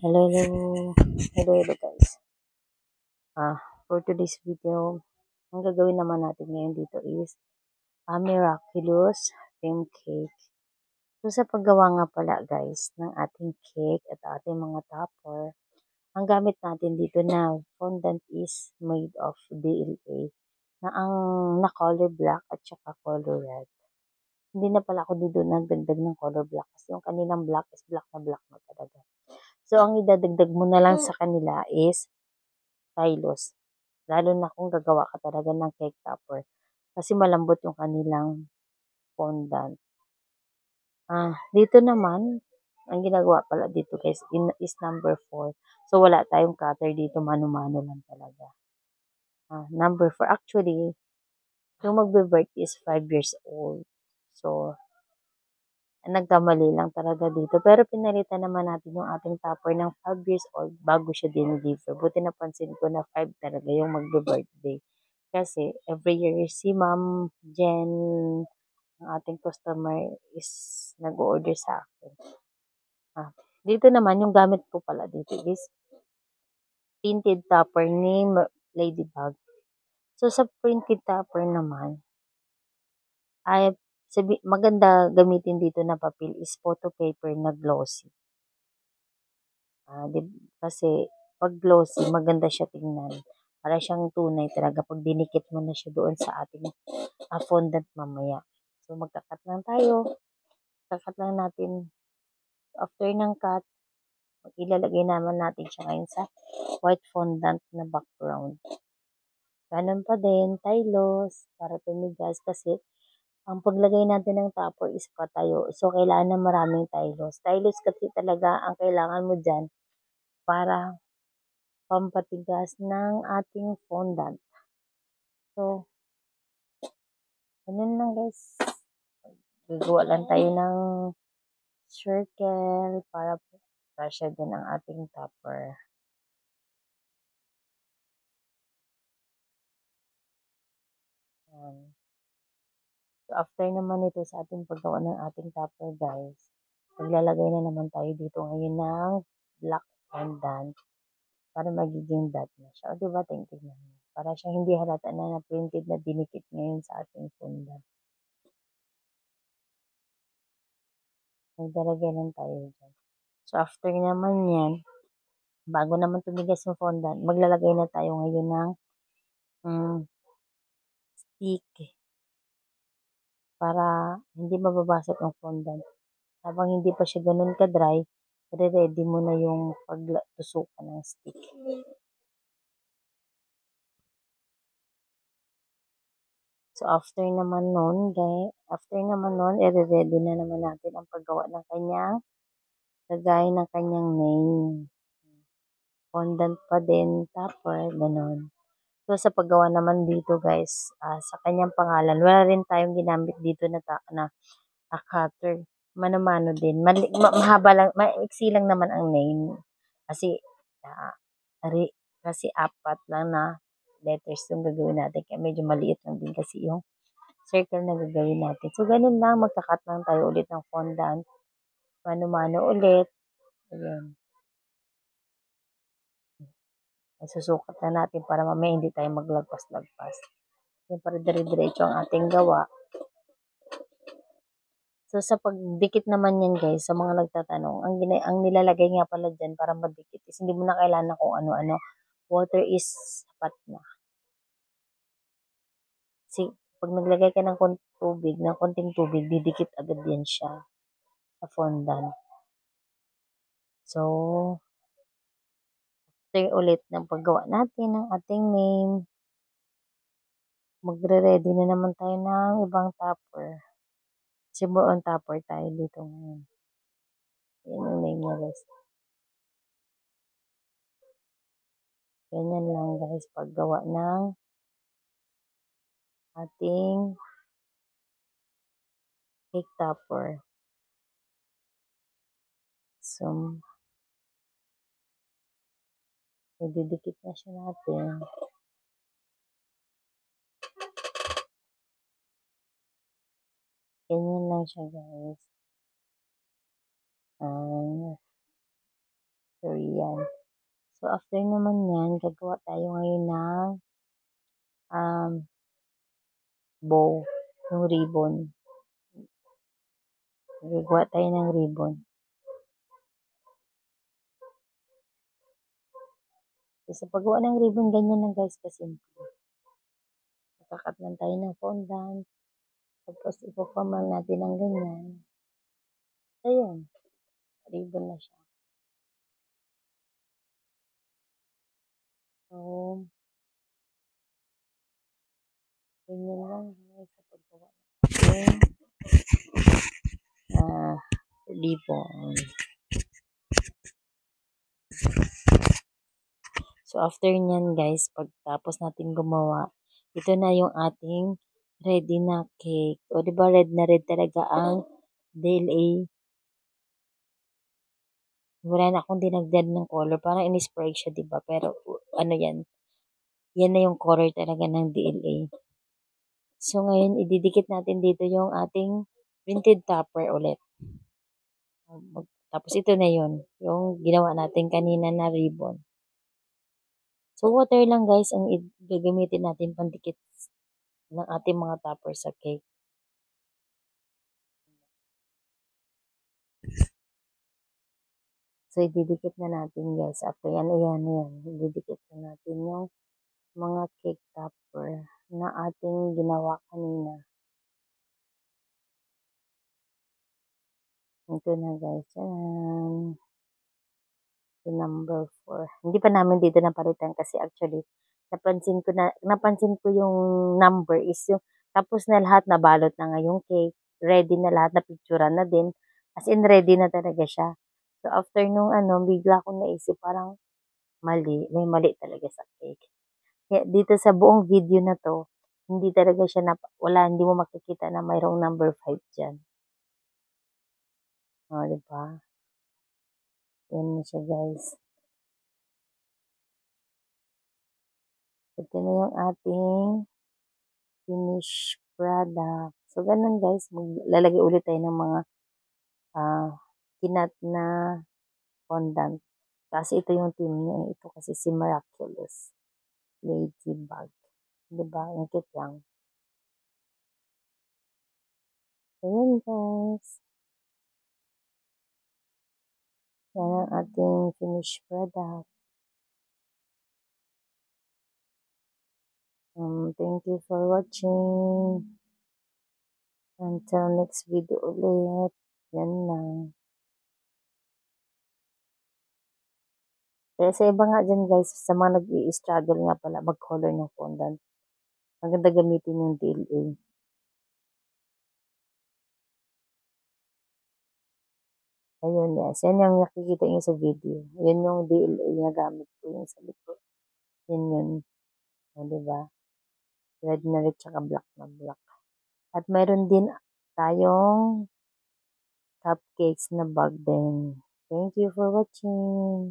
Hello, hello. Hello, hello guys. For today's video, ang gagawin naman natin ngayon dito is miraculous theme cake. So sa paggawa nga pala guys ng ating cake at ating mga topper, ang gamit natin dito na fondant is made of DLA na ang na color black at saka color red. Hindi na pala ako dito nagdagdag ng color black kasi yung kanilang black is black na talaga. So ang idadagdag mo na lang sa kanila is Tylose. Lalo na kung gagawa ka talaga ng cake topper. Kasi malambot yung kanilang fondant. Dito naman, ang ginagawa pala dito guys is number 4. So wala tayong cutter dito, mano-mano lang talaga. Number 4, actually, yung magbe-birthday is 5 years old. So, nagkamali lang talaga dito. Pero pinalitan naman natin yung ating topper ng 5 years old bago siya dineliver. Buti napansin ko na 5 talaga yung magbe-birthday. Kasi every year si Ma'am Jen, ang ating customer, is nag-order sa akin. Dito naman, yung gamit ko pala dito is printed topper ni Ladybug. So, sa printed topper naman, ay maganda gamitin dito na papel is photo paper na glossy. Kasi pag glossy, maganda siya tingnan. Para siyang tunay talaga pag dinikit mo na siya doon sa ating fondant mamaya. So, magkakat lang tayo. Kakat lang natin. After ng cut, ilalagay naman natin siya ngayon sa white fondant na background. Ganun pa din, Tylose, para tumigas kasi ang paglagay natin ng topper is patayo. So, kailangan na maraming Tylose. Tylose kasi talaga ang kailangan mo dyan para pampatigas ng ating fondant. So, ganun lang guys. Gagawa lang tayo ng circle para kasya din ang ating topper. So, after naman ito sa ating paggawa ng ating topper guys, maglalagay na naman tayo dito ngayon ng black fondant para magiging dot na siya. O diba, tingnan mo. Para siya hindi halata na printed na dinikit ngayon sa ating fondant. Maglalagay lang tayo dyan. So, after naman yan, bago naman tumigas yung fondant, maglalagay na tayo ngayon ng stick para hindi mababasag ang fondant. Habang hindi pa siya ganun ka-dry, ready mo na yung pagtusukan ng stick. So, after naman nun, i-ready na naman natin ang paggawa ng kanyang lagay ng kanyang name. Fondant pa din, topper, ganun. So, sa paggawa naman dito guys, sa kanyang pangalan, wala rin tayong ginamit dito na cutter. Mano-mano din. Mahaba lang, maiksi lang naman ang name. Kasi, uh, kasi apat lang na letters yung gagawin natin. Kaya medyo maliit lang din kasi yung circle na gagawin natin. So, ganun lang. Magkakat lang tayo ulit ng fondant. Mano-mano ulit. Ayan. Susukat na natin para mamaya hindi tayo maglagpas-lagpas. Yan, para dire-diretso ang ating gawa. So, sa pagdikit naman yan guys, sa mga nagtatanong, ang nilalagay nga pala dyan para madikit is hindi mo na kailangan kung ano-ano. Water is sapat na. Kasi, pag naglagay ka ng konting tubig, didikit agad yan siya sa fondant. So, after ulit ng paggawa natin ng ating name, magre-ready na naman tayo ng ibang topper. Kasi more on topper tayo dito ngayon. Yan yung name niya guys. Ganyan lang guys, paggawa ng ating cake topper. So, ididikit na siya natin. Ganyan lang siya guys. Korean. So, after naman yan, gagawa tayo ngayon ng bow, yung ribbon. Gagawa tayo ng ribbon. So, sa paggawa ng ribbon, ganyan lang guys, kasimple. Nakakat lang tayo ng fondant. Tapos, ipoformal natin ng ganyan. Ayun, ribbon na siya. So, ganyan lang guys sa paggawa natin. Ribbon. So, after nyan guys, pagtapos natin gumawa, ito na yung ating ready na cake. O, diba red na red talaga ang DLA. Wala na akong dinagdag ng color. Parang in-spray siya, diba? Pero, ano yan? Yan na yung color talaga ng DLA. So, ngayon, ididikit natin dito yung ating printed topper ulit. Tapos, ito na yun. Yung ginawa natin kanina na ribbon. So, water lang guys ang gagamitin natin pandikit ng ating mga topper sa cake. So, ididikit na natin guys. After yan, ayan. Ididikit na natin yung mga cake topper na ating ginawa kanina. Ito na guys. Yan. So, number 4. Hindi pa namin dito napalitan kasi actually, napansin ko yung number is yung, tapos na lahat, nabalot na nga yung cake. Ready na lahat, na picturean na din. As in, ready na talaga siya. So, after nung bigla akong naisip, parang may mali talaga sa cake. Kaya dito sa buong video na to, hindi talaga siya hindi mo makikita na mayroong number 5 dyan. O, diba? Yan na siya guys. Ito na yung ating finished product. So, ganun guys, lalagay ulit tayo ng mga kinat na fondant. Kasi ito yung team niya. Ito kasi si Miraculous Ladybug. Diba? Ang cute lang. So, yun guys. Yan ang ating finished product. Thank you for watching. Until next video ulit. Yan lang. Kaya sa iba nga dyan guys, sa mga nag-i-struggle nga pala mag-color ng fondant, maganda gamitin yung DLA. Ayun, yes. Yan yung nakikita nyo sa video. Yan yung DLA na gamit ko yung sa likod. Yan yun. O, diba? Red na red, tsaka black na black. At meron din tayong cupcakes na bag din. Thank you for watching.